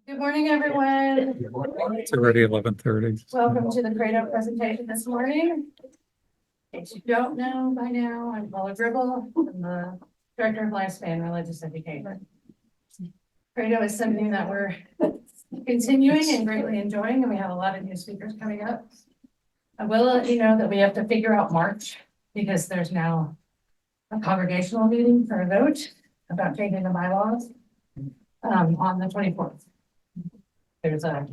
Good morning, everyone. It's already 11:30. Welcome to the Credo presentation this morning. In case you don't know by now, I'm Paula Gribble. I'm the Director of Lifespan Religious Education. Credo is something that we're continuing and greatly enjoying, and we have a lot of new speakers coming up. I will let you know that we have to figure out March because there's now a congregational meeting for a vote about changing the bylaws on the 24th. There's a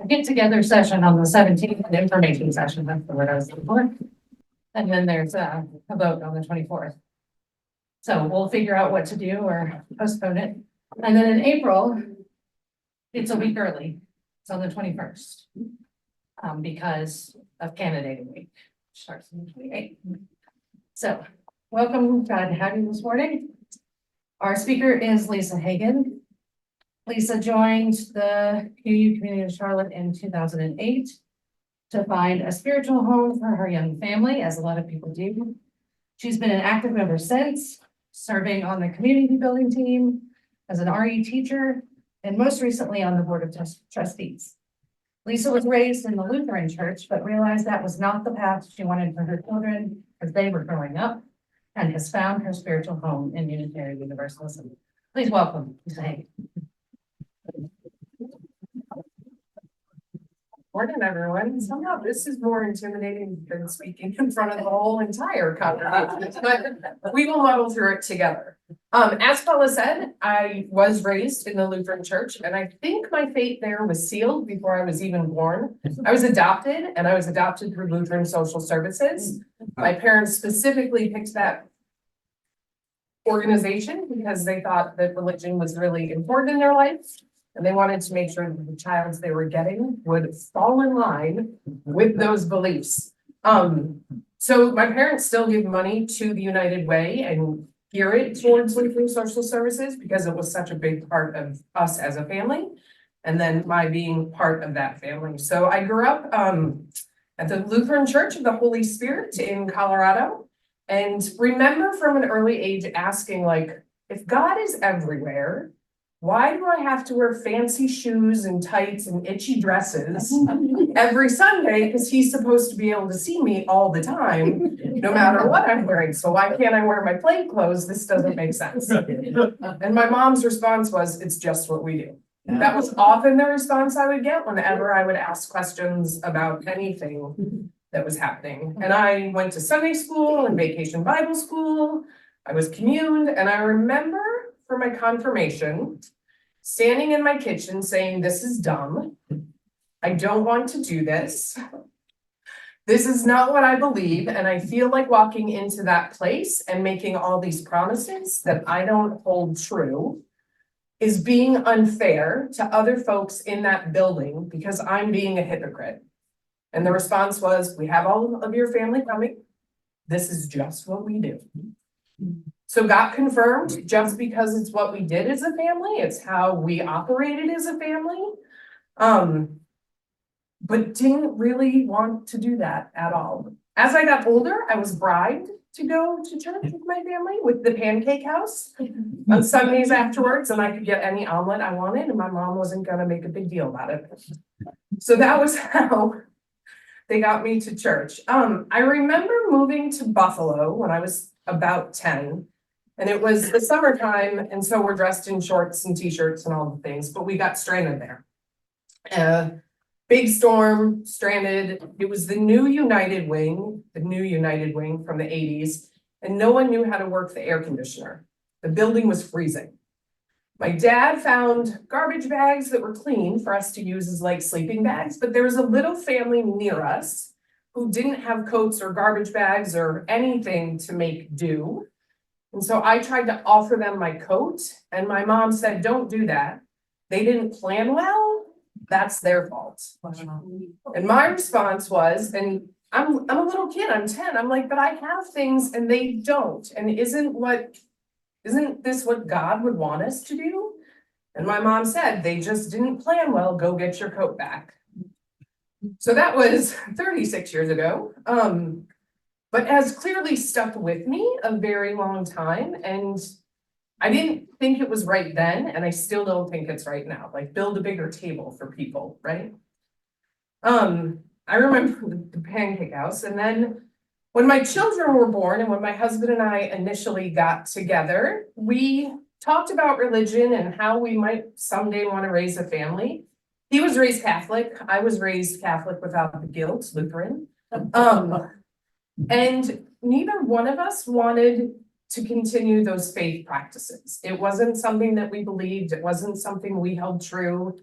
get-together session on the 17th, an information session, that's the word I was looking for. And then there's a vote on the 24th. So we'll figure out what to do or postpone it. And then in April, it's a week early. It's on the 21st. Because of candidating week, which starts on the 28th. So welcome, glad to have you this morning. Our speaker is Lisa Hagen. Lisa joined the UU Community of Charlotte in 2008 to find a spiritual home for her young family, as a lot of people do. She's been an active member since, serving on the community building team as an RE teacher, and most recently on the Board of Trustees. Lisa was raised in the Lutheran church, but realized that was not the path she wanted for her children as they were growing up, and has found her spiritual home in Unitarian Universalism. Please welcome Lisa Hagen. Morning, everyone. Somehow this is more intimidating than speaking in front of the whole entire congregation, but we will muddle through it together. As Paula said, I was raised in the Lutheran church, and I think my fate there was sealed before I was even born. I was adopted, and I was adopted through Lutheran Social Services. My parents specifically picked that organization because they thought that religion was really important in their life. And they wanted to make sure that the child they were getting would fall in line with those beliefs. So my parents still give money to the United Way and gear it towards Lutheran Social Services because it was such a big part of us as a family. And then my being part of that family. So I grew up at the Lutheran Church of the Holy Spirit in Colorado. And remember from an early age asking, like, if God is everywhere, why do I have to wear fancy shoes and tights and itchy dresses every Sunday? Because he's supposed to be able to see me all the time, no matter what I'm wearing. So why can't I wear my plain clothes? This doesn't make sense. And my mom's response was, it's just what we do. That was often the response I would get whenever I would ask questions about anything that was happening. And I went to Sunday school and vacation Bible school. I was communed, and I remember for my confirmation, standing in my kitchen saying, this is dumb. I don't want to do this. This is not what I believe. And I feel like walking into that place and making all these promises that I don't hold true is being unfair to other folks in that building because I'm being a hypocrite. And the response was, we have all of your family coming. This is just what we do. So got confirmed just because it's what we did as a family. It's how we operated as a family. But didn't really want to do that at all. As I got older, I was bribed to go to church with my family with the pancake house on Sundays afterwards, and I could get any omelet I wanted, and my mom wasn't gonna make a big deal about it. So that was how they got me to church. I remember moving to Buffalo when I was about 10. And it was the summertime, and so we're dressed in shorts and t-shirts and all the things, but we got stranded there. Big storm, stranded. It was the new United Wing from the 80s, and no one knew how to work the air conditioner. The building was freezing. My dad found garbage bags that were clean for us to use as like sleeping bags, but there was a little family near us who didn't have coats or garbage bags or anything to make do. And so I tried to offer them my coat, and my mom said, don't do that. They didn't plan well. That's their fault. And my response was, and I'm a little kid, I'm 10. I'm like, but I have things and they don't. And isn't this what God would want us to do? And my mom said, they just didn't plan well. Go get your coat back. So that was 36 years ago. But has clearly stuck with me a very long time. And I didn't think it was right then, and I still don't think it's right now, like build a bigger table for people, right? I remember the pancake house, and then when my children were born and when my husband and I initially got together, we talked about religion and how we might someday want to raise a family. He was raised Catholic, I was raised Catholic without the guilt, Lutheran. And neither one of us wanted to continue those faith practices. It wasn't something that we believed, it wasn't something we held true.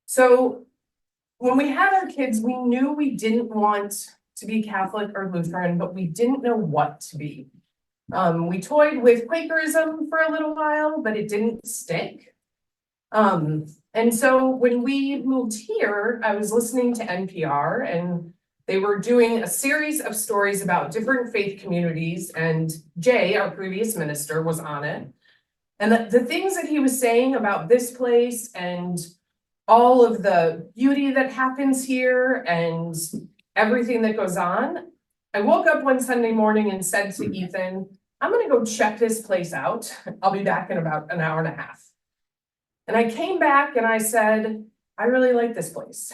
So when we had our kids, we knew we didn't want to be Catholic or Lutheran, but we didn't know what to be. We toyed with Quakerism for a little while, but it didn't stick. And so when we moved here, I was listening to NPR and they were doing a series of stories about different faith communities, and Jay, our previous minister, was on it. And the things that he was saying about this place and all of the beauty that happens here and everything that goes on, I woke up one Sunday morning and said to Ethan, I'm gonna go check this place out. I'll be back in about an hour and a half. And I came back and I said, I really like this place.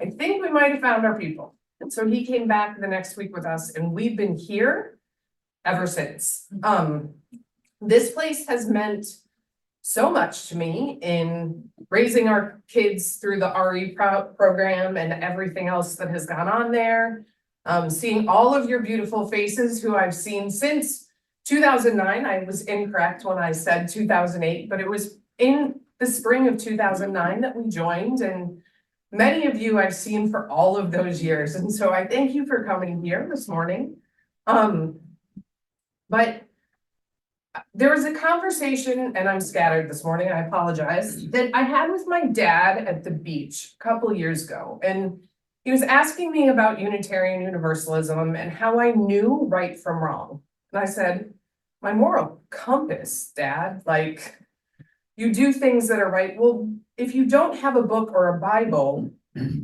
I think we might have found our people. And so he came back the next week with us and we've been here ever since. This place has meant so much to me in raising our kids through the RE program and everything else that has gone on there. Seeing all of your beautiful faces who I've seen since 2009. I was incorrect when I said 2008, but it was in the spring of 2009 that we joined, and many of you I've seen for all of those years. And so I thank you for coming here this morning. But there was a conversation, and I'm scattered this morning, I apologize, that I had with my dad at the beach a couple years ago. And he was asking me about Unitarian Universalism and how I knew right from wrong. And I said, my moral compass, Dad, like, you do things that are right. Well, if you don't have a book or a Bible,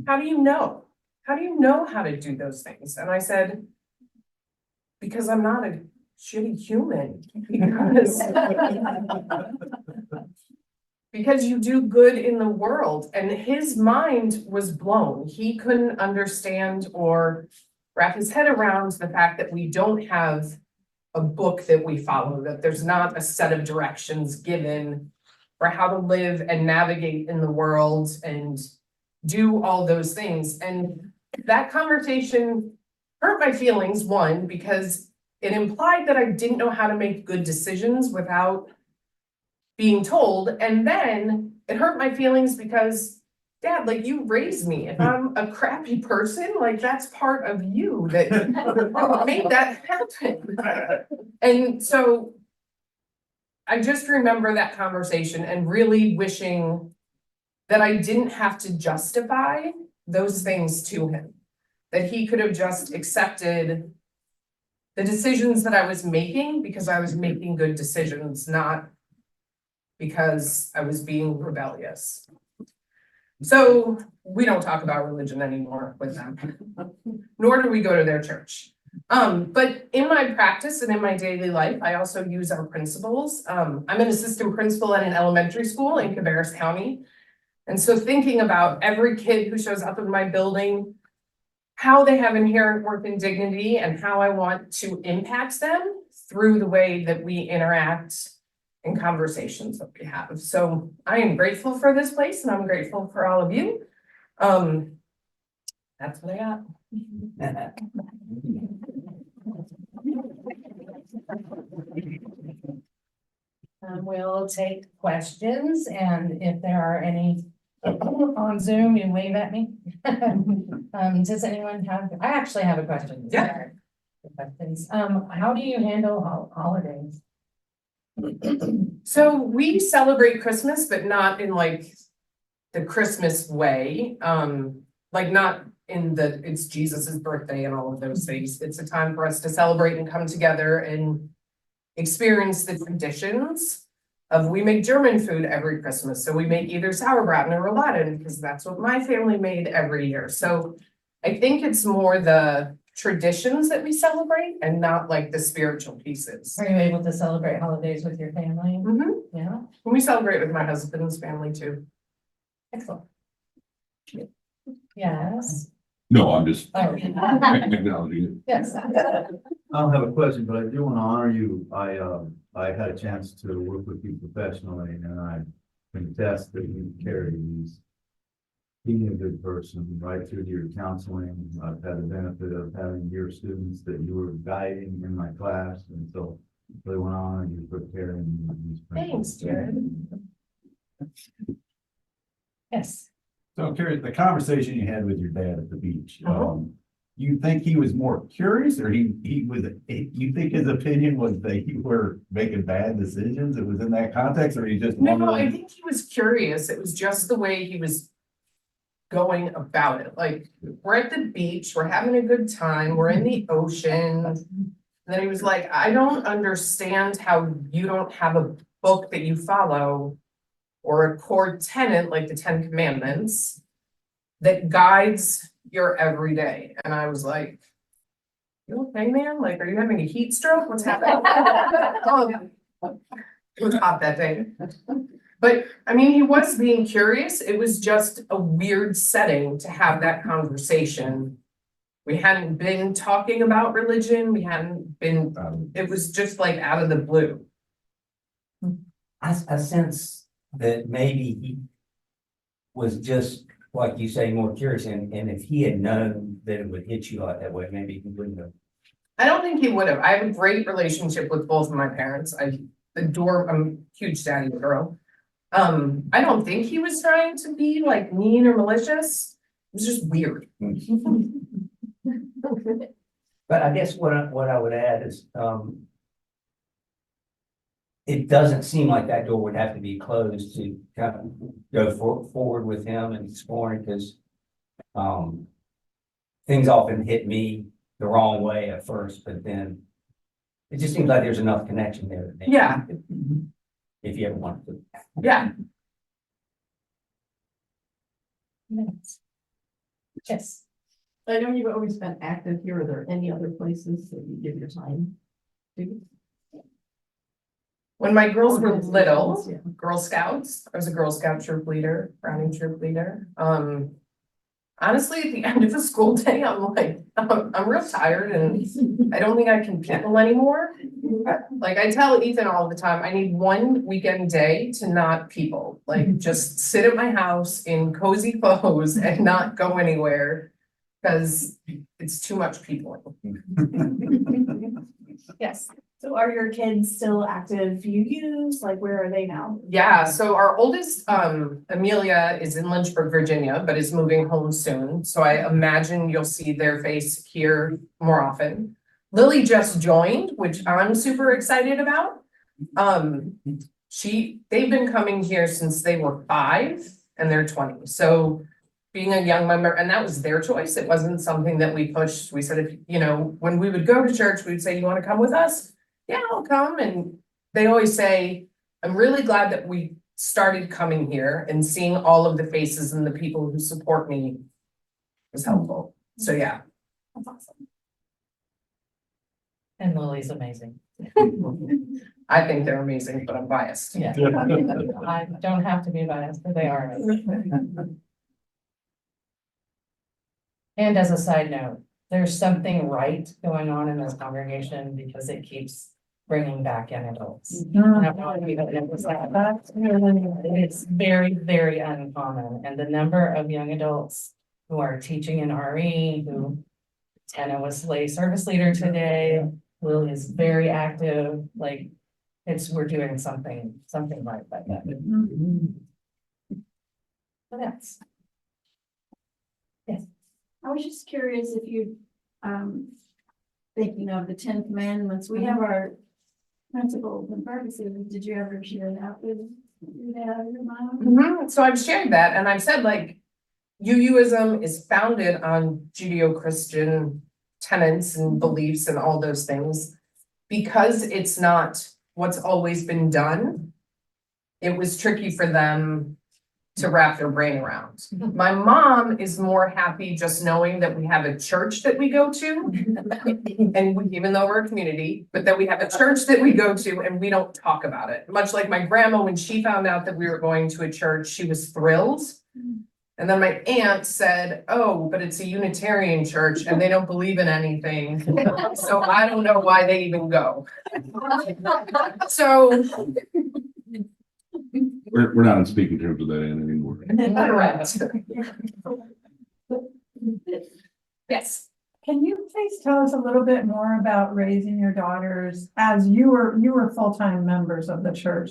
how do you know? How do you know how to do those things? And I said, because I'm not a shitty human. Because you do good in the world. And his mind was blown. He couldn't understand or wrap his head around the fact that we don't have a book that we follow, that there's not a set of directions given for how to live and navigate in the world and do all those things. And that conversation hurt my feelings, one, because it implied that I didn't know how to make good decisions without being told. And then it hurt my feelings because, Dad, like, you raised me. If I'm a crappy person, like, that's part of you that made that happen. And so I just remember that conversation and really wishing that I didn't have to justify those things to him, that he could have just accepted the decisions that I was making because I was making good decisions, not because I was being rebellious. So we don't talk about religion anymore with them, nor do we go to their church. But in my practice and in my daily life, I also use our principles. I'm an assistant principal at an elementary school in Cabarrus County. And so thinking about every kid who shows up in my building, how they have inherent worth and dignity, and how I want to impact them through the way that we interact in conversations that we have. So I am grateful for this place and I'm grateful for all of you. That's what I got. We'll take questions, and if there are any on Zoom, you wave at me. Does anyone have, I actually have a question. Yeah. Questions. How do you handle holidays? So we celebrate Christmas, but not in like the Christmas way. Like not in the, it's Jesus's birthday and all of those things. It's a time for us to celebrate and come together and experience the traditions of, we make German food every Christmas. So we make either sauerbraten or rouladen because that's what my family made every year. So I think it's more the traditions that we celebrate and not like the spiritual pieces. Are you able to celebrate holidays with your family? Mhm. Yeah, And we celebrate with my husband's family too. excellent. Yes. No, I'm just Oh, acknowledging it. yes. I don't have a question, but I do want to honor you. I had a chance to work with you professionally, and I can attest that you carry these. Being a good person right through your counseling. I've had the benefit of having your students that you were guiding in my class, and so I really want to honor you for carrying these. Thanks, Jared. Yes. So I'm curious, the conversation you had with your dad at the beach, Uh-huh. you think he was more curious or you think his opinion was that you were making bad decisions? It was in that context, or he just? No, I wondering- think he was curious. It was just the way he was going about it. Like, we're at the beach, we're having a good time, we're in the ocean. And then he was like, I don't understand how you don't have a book that you follow or a core tenet like the Ten Commandments that guides your everyday. And I was like, you okay, man? Like, are you having a heat stroke? What's happening? It was hot that day. But I mean, he was being curious. It was just a weird setting to have that conversation. We hadn't been talking about religion. We hadn't been, it was just like out of the blue. I sense that maybe he was just, like you say, more curious, and if he had known that it would hit you like that way, maybe he wouldn't have. I don't think he would have. I have a great relationship with both of my parents. I adore, I'm a huge daddy girl. I don't think he was trying to be like mean or malicious. It was just weird. But I guess what I would add is, it doesn't seem like that door would have to be closed to kind of go forward with him and exploring, because things often hit me the wrong way at first, but then it just seems like there's enough connection there. that maybe Yeah. If you ever wanted to. Yeah. Yes. I know you've always been active here. Are there any other places that you give your time to? When my girls were little, Organizations, yeah. Girl Scouts, I was a Girl Scout troop leader, Brownie troop leader. Honestly, at the end of the school day, I'm like, I'm real tired and I don't think I can people anymore. Like I tell Ethan all the time, I need one weekend day to not people, like just sit at my house in cozy clothes and not go anywhere. Cause it's too much people. Yes. So are your kids still active UUs? Like, where are they now? Yeah, so our oldest, Amelia is in Lynchburg, Virginia, but is moving home soon. So I imagine you'll see their face here more often. Lily just joined, which I'm super excited about. They've been coming here since they were 5 and they're 20. So being a young member, and that was their choice. It wasn't something that we pushed. We said, if, you know, when we would go to church, we'd say, you want to come with us? Yeah, I'll come. And they always say, I'm really glad that we started coming here and seeing all of the faces and the people who support me was helpful. So yeah. That's awesome. And Lily's amazing. I think they're amazing, but I'm biased. Yeah. I don't have to be biased, but they are amazing. And as a side note, there's something right going on in this congregation because it keeps bringing back young adults. I don't know if you've noticed that, but it's very, very uncommon. And the number of young adults who are teaching in RE, who Tana was lay service leader today, Lily is very active, like we're doing something right by that. So that's. I was just curious if you, thinking of the 10 Commandments, we have our principles and purposes. Did you ever share that with your dad or your mom? Mhm. So I've shared that and I've said like UUism is founded on Judeo-Christian tenets and beliefs and all those things. Because it's not what's always been done, it was tricky for them to wrap their brain around. My mom is more happy just knowing that we have a church that we go to. And even though we're a community, but that we have a church that we go to and we don't talk about it. Much like my grandma, when she found out that we were going to a church, she was thrilled. And then my aunt said, oh, but it's a Unitarian church and they don't believe in anything. So I don't know why they even go. So. We're not on speaking terms with that end anymore. Correct. Yes. Can you please tell us a little bit more about raising your daughters as you were full-time members of the church?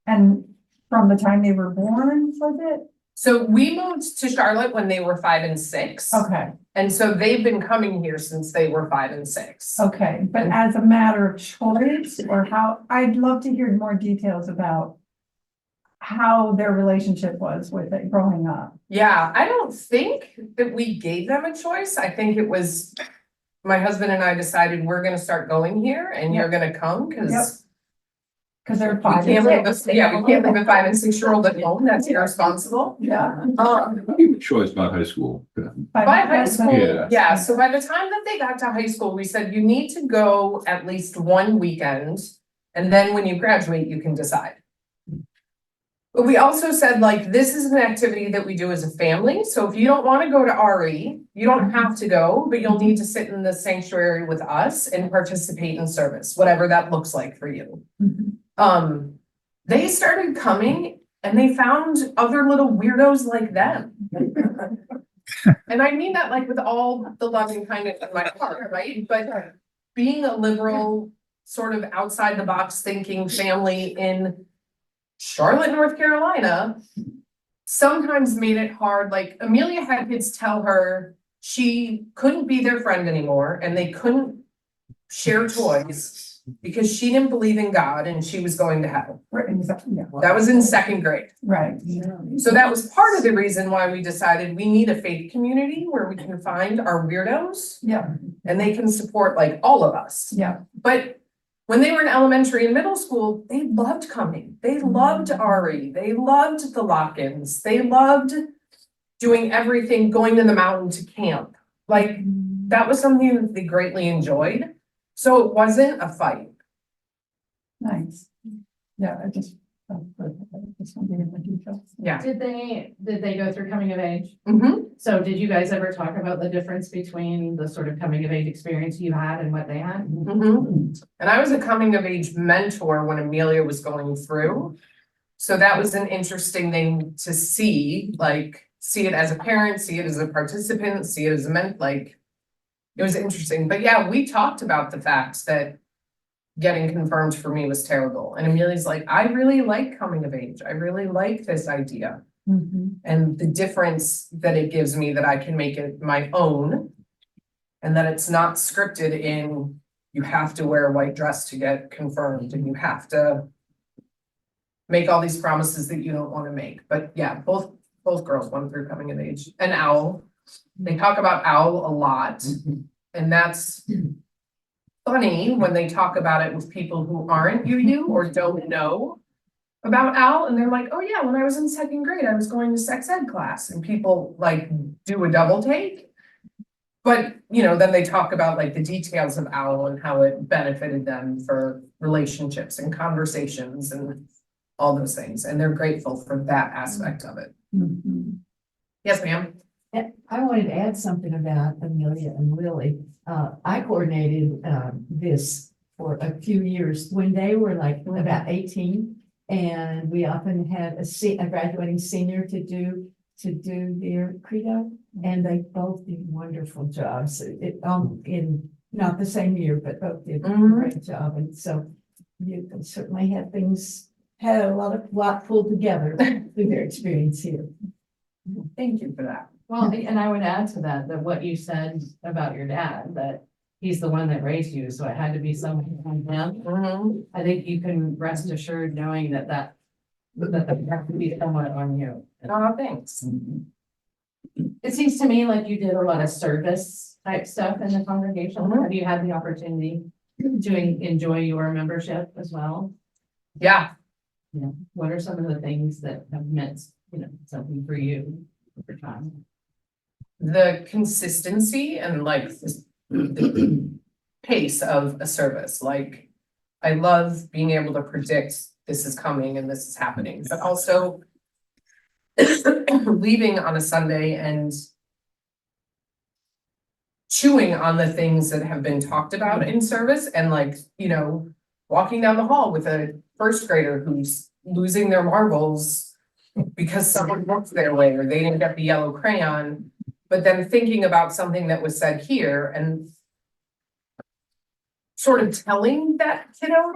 And from the time they were born, was it? So we moved to Charlotte when they were 5 and 6. Okay, And so they've been coming here since they were 5 and 6. okay, but as a matter of choice or how, I'd love to hear more details about how their relationship was with it growing up. Yeah, I don't think that we gave them a choice. I think it was my husband and I decided we're gonna start going here and you're gonna come Yep. because Cause they're we 5 can't and leave 6. we can't leave a 5 and 6-year-old at home. That's irresponsible. Yeah. Choice by high school. By high school, Yeah. yeah, so by the time that they got to high school, we said you need to go at least one weekend. And then when you graduate, you can decide. But we also said, like, this is an activity that we do as a family, so if you don't wanna go to RE, you don't have to go, but you'll need to sit in the sanctuary with us and participate in service, whatever that looks like for you. They started coming and they found other little weirdos like them. And I mean that like with all the love and kindness in my heart, right? But being a liberal, sort of outside the box thinking family in Charlotte, North Carolina, sometimes made it hard. Like Amelia had kids tell her she couldn't be their friend anymore and they couldn't share toys because she didn't believe in God and she was going to hell. Right, exactly, yeah. That was in 2nd grade. Right. So that was part of the reason why we decided we need a faith community where we can find our weirdos Yeah, and they can support like all of us. yeah. But when they were in elementary and middle school, they loved coming. They loved RE. They loved the lock-ins. They loved doing everything, going to the mountain to camp. Like that was something that they greatly enjoyed. So it wasn't a fight. Nice. Yeah, I just want to get in the details. Yeah. Did they go through coming of age? Mhm. So did you guys ever talk about the difference between the sort of coming of age experience you had and what they had? Mhm. And I was a coming of age mentor when Amelia was going through. So that was an interesting thing to see, like, see it as a parent, see it as a participant, see it as a like, it was interesting. But yeah, we talked about the fact that getting confirmed for me was terrible. And Amelia's like, I really like coming of age. I really like this idea. And the difference that it gives me that I can make it my own. And that it's not scripted in, you have to wear a white dress to get confirmed and you have to make all these promises that you don't want to make. But yeah, both girls went through coming of age. And Owl, they talk about Owl a lot. And that's funny when they talk about it with people who aren't UU or don't know about Owl. And they're like, oh yeah, when I was in 2nd grade, I was going to sex ed class and people like do a double take. But, you know, then they talk about like the details of Owl and how it benefited them for relationships and conversations and all those things. And they're grateful for that aspect of it. Yes, ma'am. I wanted to add something about Amelia and Lily. I coordinated this for a few years when they were like about 18. And we often had a graduating senior to do their Credo. And they both did wonderful jobs. In not the same year, but both did a great job. And so you can certainly had a lot pulled together through their experience here. Thank you for that. Well, and I would add to that, that what you said about your dad, that he's the one that raised you, so it had to be someone from him. I think you can rest assured knowing that the have to be somewhat on you. Oh, thanks. It seems to me like you did a lot of service type stuff in the congregation. Have you had the opportunity to enjoy your membership as well? Yeah. What are some of the things that have meant something for you over time? The consistency and like the pace of a service, like I love being able to predict this is coming and this is happening, but also leaving on a Sunday and chewing on the things that have been talked about in service and like, walking down the hall with a first grader who's losing their marbles because someone looked their way or they didn't get the yellow crayon, but then thinking about something that was said here and sort of telling that kiddo,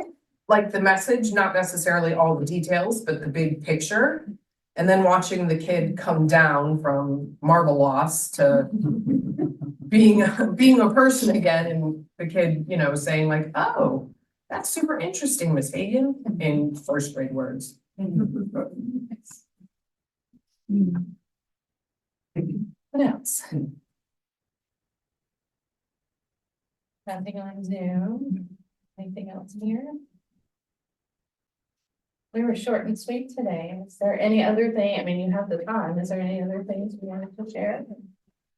like the message, not necessarily all the details, but the big picture. And then watching the kid come down from marble loss to being a person again, and the kid, saying like, oh, that's super interesting, Miss Hagen, in first grade words. What else? Nothing on Zoom. Anything else here? We were short and sweet today. Is there any other thing? I mean, you have the time. Is there any other things you wanted to share?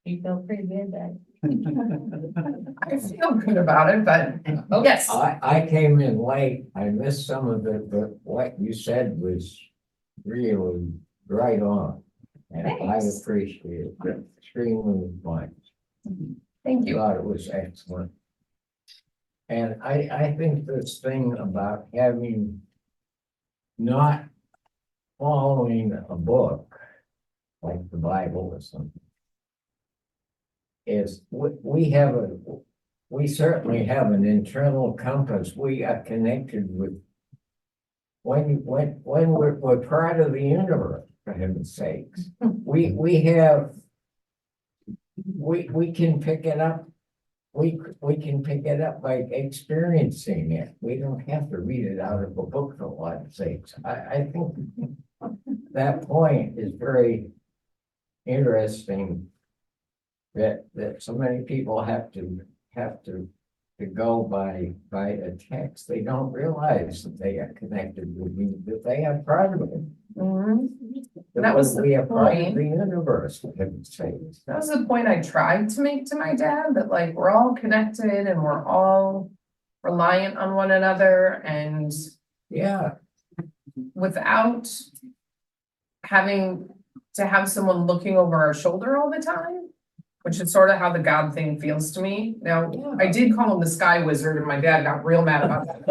You feel pretty good then. I feel good about it, but yes. I came in late, I missed some of it, but what you said was really right on. And I Thanks. appreciate it, extremely much. Thank I you. thought it was excellent. And I think this thing about having not following a book like the Bible or something is we certainly have an internal compass. We are connected with when we're part of the universe, for heaven's sakes. We can pick it up. We can pick it up by experiencing it. We don't have to read it out of a book for a lot of sakes. I think that point is very interesting. That so many people have to go by a text. They don't realize that they are connected with you, that they are part of it. That was the we are part of point. the universe, for heaven's sakes. That was the point I tried to make to my dad, that like we're all connected and we're all reliant on one another, and Yeah, without having to have someone looking over our shoulder all the time, which is sort of how the God thing feels to me. Now, I did call him the sky wizard and my dad got real mad about that.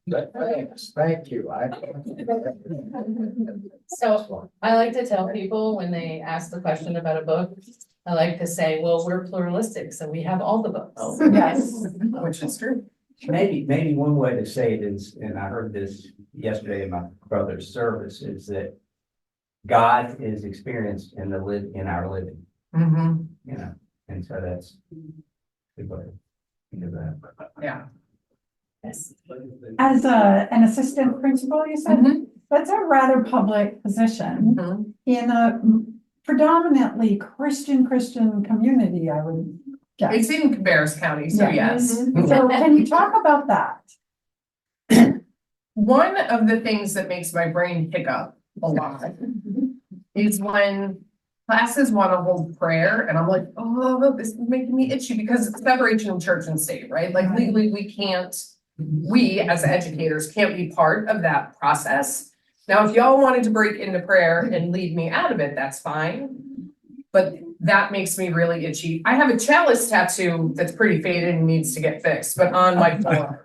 but thanks, thank you. So I like to tell people when they ask the question about a book, I like to say, well, we're pluralistic, so we have all the books. Yes. Which is true. Maybe one way to say it is, and I heard this yesterday in my brother's service, is that God is experienced in our living, and so that's a good way to think of that. Yeah. Yes. As an assistant principal, you said, that's a rather public position in a predominantly Christian community, I would guess. It's in Cabarrus County, so Yeah. yes. So can you talk about that? One of the things that makes my brain hiccup a lot is when classes want to hold prayer and I'm like, oh, this is making me itchy, because it's separation of church and state, right? Like legally, we as educators can't be part of that process. Now, if y'all wanted to break into prayer and leave me out of it, that's fine. But that makes me really itchy. I have a chalice tattoo that's pretty faded and needs to get fixed, but on my forearm.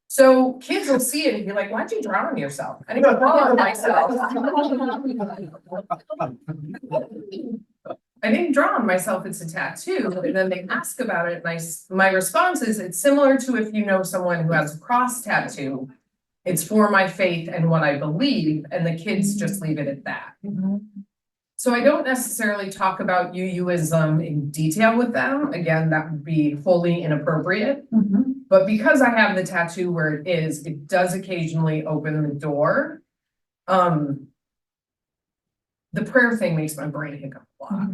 So kids will see it and be like, why'd you draw on yourself? I didn't draw on myself. I didn't draw on myself, it's a tattoo. And then they ask about it, and my response is, it's similar to if you know someone who has a cross tattoo. It's for my faith and what I believe, and the kids just leave it at that. So I don't necessarily talk about UUism in detail with them. Again, that would be wholly inappropriate. But because I have the tattoo where it is, it does occasionally open the door. The prayer thing makes my brain hiccup a lot.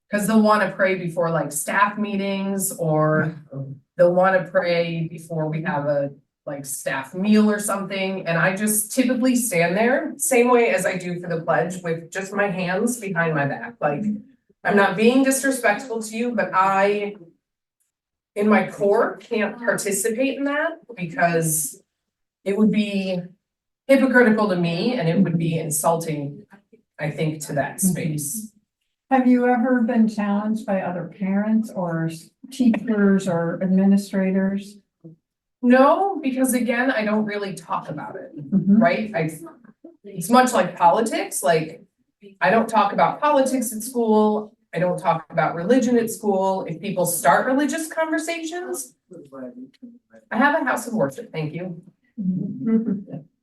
Because they'll want to pray before like staff meetings, or they'll want to pray before we have a like staff meal or something, and I just typically stand there, same way as I do for the pledge, with just my hands behind my back, like, I'm not being disrespectful to you, but I, in my core, can't participate in that because it would be hypocritical to me and it would be insulting, I think, to that space. Have you ever been challenged by other parents or teachers or administrators? No, because again, I don't really talk about it, right? It's much like politics, like, I don't talk about politics at school. I don't talk about religion at school. If people start religious conversations, I have a house of worship, thank you.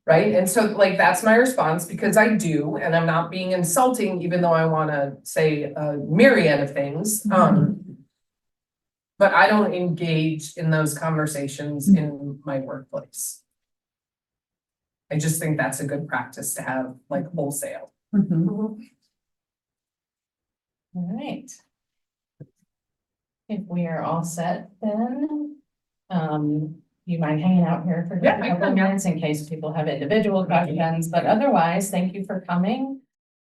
Right, and so like, that's my response, because I do, and I'm not being insulting, even though I wanna say a myriad of things. But I don't engage in those conversations in my workplace. I just think that's a good practice to have, like, wholesale. All right. If we are all set, then, you mind hanging out here for just Yeah, a I couple can, of yeah. minutes in case people have individual questions, but otherwise, thank you for coming.